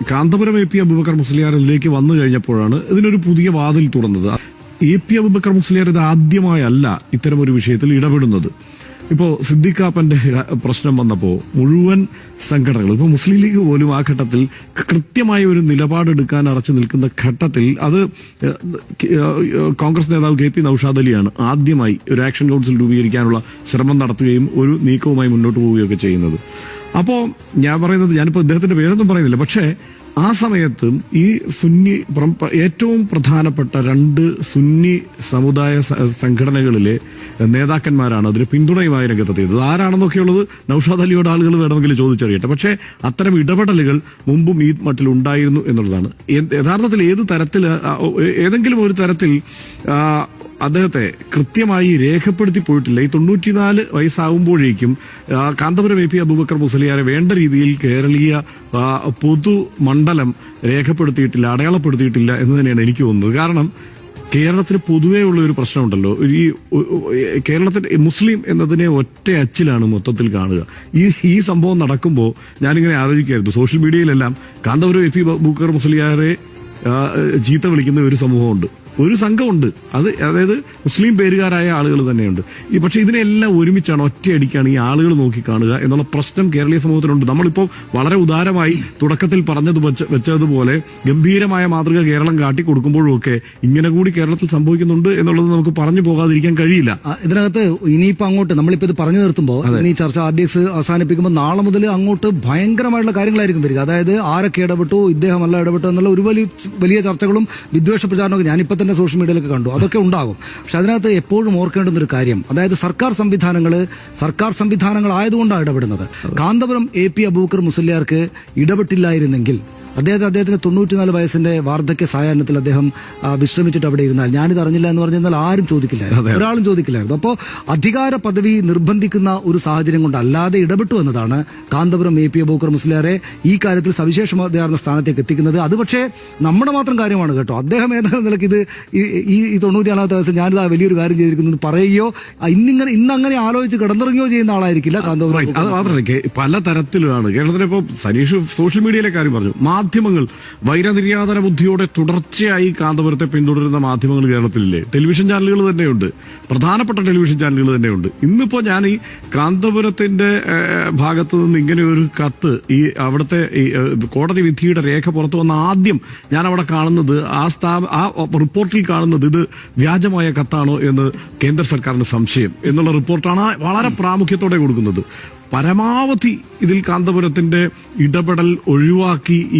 കാന്തപുരം എ പി അബൂബക്കർ മുസ്ലിയാർ ഇതിലേക്ക് വന്നു കഴിഞ്ഞപ്പോഴാണ് ഇതിനൊരു പുതിയ വാതിൽ തുറന്നത്. എ പി അബൂബക്കർ മുസ്ലിയാർ ഇത് ആദ്യമായല്ല ഇത്തരമൊരു വിഷയത്തിൽ ഇടപെടുന്നത്. ഇപ്പോൾ സിദ്ദിഖാപ്പന്റെ പ്രശ്നം വന്നപ്പോൾ മുഴുവൻ സംഘടനകൾ, ഇപ്പോൾ മുസ്ലിം ലീഗ് പോലും ആ ഘട്ടത്തിൽ കൃത്യമായ ഒരു നിലപാടെടുക്കാൻ അറച്ചു നിൽക്കുന്ന ഘട്ടത്തിൽ അത് കോൺഗ്രസ് നേതാവ് കെ പി നൌഷാദ് അലിയാണ് ആദ്യമായി ഒരു ആക്ഷൻ കൗൺസിൽ രൂപീകരിക്കാനുള്ള ശ്രമം നടത്തുകയും ഒരു നീക്കവുമായി മുന്നോട്ട് പോവുകയൊക്കെ ചെയ്യുന്നത്. അപ്പോൾ ഞാൻ പറയുന്നത്, ഞാനിപ്പോൾ അദ്ദേഹത്തിന്റെ പേരൊന്നും പറയുന്നില്ല, പക്ഷേ ആ സമയത്തും ഈ സുന്നി ഏറ്റവും പ്രധാനപ്പെട്ട രണ്ട് സുന്നി സമുദായ സംഘടനകളിലെ നേതാക്കന്മാരാണ് അതിന് പിന്തുണയുമായി രംഗത്തെത്തിയത്. ആരാണെന്നൊക്കെയുള്ളത് നൌഷാദ് അലിയോട് ആളുകൾ വേണമെങ്കിൽ ചോദിച്ചറിയട്ടെ. പക്ഷേ അത്തരം ഇടപെടലുകൾ മുമ്പും ഈ മട്ടിൽ ഉണ്ടായിരുന്നു എന്നുള്ളതാണ്. യഥാർത്ഥത്തിൽ ഏതെങ്കിലും ഒരു തരത്തിൽ അദ്ദേഹത്തെ കൃത്യമായി രേഖപ്പെടുത്തി പോയിട്ടില്ല. ഈ 94 വയസ്സാവുമ്പോഴേക്കും കാന്തപുരം എ പി അബൂബക്കർ മുസ്ലിയാരെ വേണ്ട രീതിയിൽ കേരളീയ പൊതുമണ്ഡലം രേഖപ്പെടുത്തിയിട്ടില്ല, അടയാളപ്പെടുത്തിയിട്ടില്ല എന്ന് തന്നെയാണ് എനിക്ക് തോന്നുന്നത്. കാരണം കേരളത്തിന് പൊതുവേ ഉള്ള ഒരു പ്രശ്നമുണ്ടല്ലോ, ഈ കേരളത്തിൽ മുസ്ലിം എന്നതിനെ ഒറ്റ അച്ചിലാണ് മൊത്തത്തിൽ കാണുക. ഈ സംഭവം നടക്കുമ്പോൾ ഞാനിങ്ങനെ ആലോചിക്കായിരുന്നു, സോഷ്യൽ മീഡിയയിലെല്ലാം കാന്തപുരം എ പി അബൂബക്കർ മുസ്ലിയാരെ ചീത്ത വിളിക്കുന്ന ഒരു സമൂഹമുണ്ട്, ഒരു സംഘമുണ്ട്. അതായത് മുസ്ലിം പേരുകാരായ ആളുകൾ തന്നെയുണ്ട്. പക്ഷെ ഇതിനെല്ലാം ഒരുമിച്ചാണ്, ഒറ്റയടിക്കാണ് ഈ ആളുകൾ നോക്കി കാണുക എന്നുള്ള പ്രശ്നം കേരളീയ സമൂഹത്തിലുണ്ട്. നമ്മളിപ്പോൾ വളരെ ഉദാരമായി തുടക്കത്തിൽ വെച്ചതുപോലെ ഗംഭീരമായ മാതൃക കേരളം കാട്ടിക്കൊടുക്കുമ്പോഴും ഒക്കെ ഇങ്ങനെ കൂടി കേരളത്തിൽ സംഭവിക്കുന്നുണ്ട് എന്നുള്ളത് നമുക്ക് പറഞ്ഞു പോകാതിരിക്കാൻ കഴിയില്ല. ഇതിനകത്ത് ഇനിയിപ്പോ അങ്ങോട്ട് നമ്മളിപ്പോ ഇത് പറഞ്ഞു നിർത്തുമ്പോൾ ഈ ചർച്ച RDX അവസാനിപ്പിക്കുമ്പോൾ നാളെ മുതൽ അങ്ങോട്ട് ഭയങ്കരമായിട്ടുള്ള കാര്യങ്ങളായിരിക്കും വരിക. അതായത് ആരൊക്കെ ഇടപെട്ടു, ഇദ്ദേഹമല്ല ഇടപെട്ടു എന്നുള്ള ഒരു വലിയ ചർച്ചകളും വിദ്വേഷ പ്രചാരണമൊക്കെ ഞാനിപ്പോ തന്നെ സോഷ്യൽ മീഡിയയിലൊക്കെ കണ്ടു. അതൊക്കെ ഉണ്ടാകും. പക്ഷെ അതിനകത്ത് എപ്പോഴും ഓർക്കേണ്ടുന്ന ഒരു കാര്യം, അതായത് സർക്കാർ സംവിധാനങ്ങൾ ആയതുകൊണ്ടാണ് ഇടപെടുന്നത്. കാന്തപുരം എ പി അബൂബക്കർ മുസ്ലിയാർക്ക് ഇടപെട്ടില്ലായിരുന്നെങ്കിൽ അദ്ദേഹത്തിന് 94 വയസ്സിന്റെ വാർദ്ധക്യ സായാഹ്നത്തിൽ അദ്ദേഹം വിശ്രമിച്ചിട്ട് അവിടെ ഇരുന്നാൽ ഞാനിത് അറിഞ്ഞില്ല എന്ന് പറഞ്ഞാൽ ആരും ചോദിക്കില്ലായിരുന്നു, ഒരാളും ചോദിക്കില്ലായിരുന്നു. അപ്പോൾ അധികാര പദവി നിർബന്ധിക്കുന്ന ഒരു സാഹചര്യം കൊണ്ട് അല്ലാതെ ഇടപെട്ടു എന്നതാണ് കാന്തപുരം എ പി അബൂബക്കർ മുസ്ലിയാരെ ഈ കാര്യത്തിൽ സവിശേഷമാർന്ന സ്ഥാനത്തേക്ക് എത്തിക്കുന്നത്. അത് പക്ഷേ നമ്മുടെ മാത്രം കാര്യമാണ് കേട്ടോ. അദ്ദേഹം ഏതാണ്ട് നിലയ്ക്ക് ഈ 94 വയസ്സിൽ ഞാനിത് വലിയൊരു കാര്യം ചെയ്തിരിക്കുന്നത് പറയുകയോ ഇന്നങ്ങനെ ആലോചിച്ച് കിടന്നിറങ്ങുകയോ ചെയ്യുന്ന ആളായിരിക്കില്ല കാന്തപുരം. അത് മാത്രമല്ല, പല തരത്തിലാണ് കേരളത്തിലെ. ഇപ്പോൾ സനീഷ് സോഷ്യൽ മീഡിയയിലെ കാര്യം പറഞ്ഞു, മാധ്യമങ്ങൾ വൈരനിര്യാതന ബുദ്ധിയോടെ തുടർച്ചയായി കാന്തപുരത്തെ പിന്തുടരുന്ന മാധ്യമങ്ങൾ കേരളത്തിലില്ലേ? ടെലിവിഷൻ ചാനലുകൾ തന്നെയുണ്ട്, പ്രധാനപ്പെട്ട ടെലിവിഷൻ ചാനലുകൾ തന്നെയുണ്ട്. ഇന്നിപ്പോ ഞാൻ ഈ കാന്തപുരത്തിന്റെ ഭാഗത്തു നിന്ന് ഇങ്ങനെ ഒരു കത്ത്, ഈ അവിടുത്തെ കോടതി വിധിയുടെ രേഖ പുറത്തു വന്ന ആദ്യം ഞാൻ അവിടെ കാണുന്നത്, ആ റിപ്പോർട്ടിൽ കാണുന്നത് ഇത് വ്യാജമായ കത്താണോ എന്ന് കേന്ദ്ര സർക്കാരിന് സംശയം എന്നുള്ള റിപ്പോർട്ടാണ് വളരെ പ്രാമുഖ്യത്തോടെ കൊടുക്കുന്നത്. പരമാവധി ഇതിൽ കാന്തപുരത്തിന്റെ ഇടപെടൽ ഒഴിവാക്കി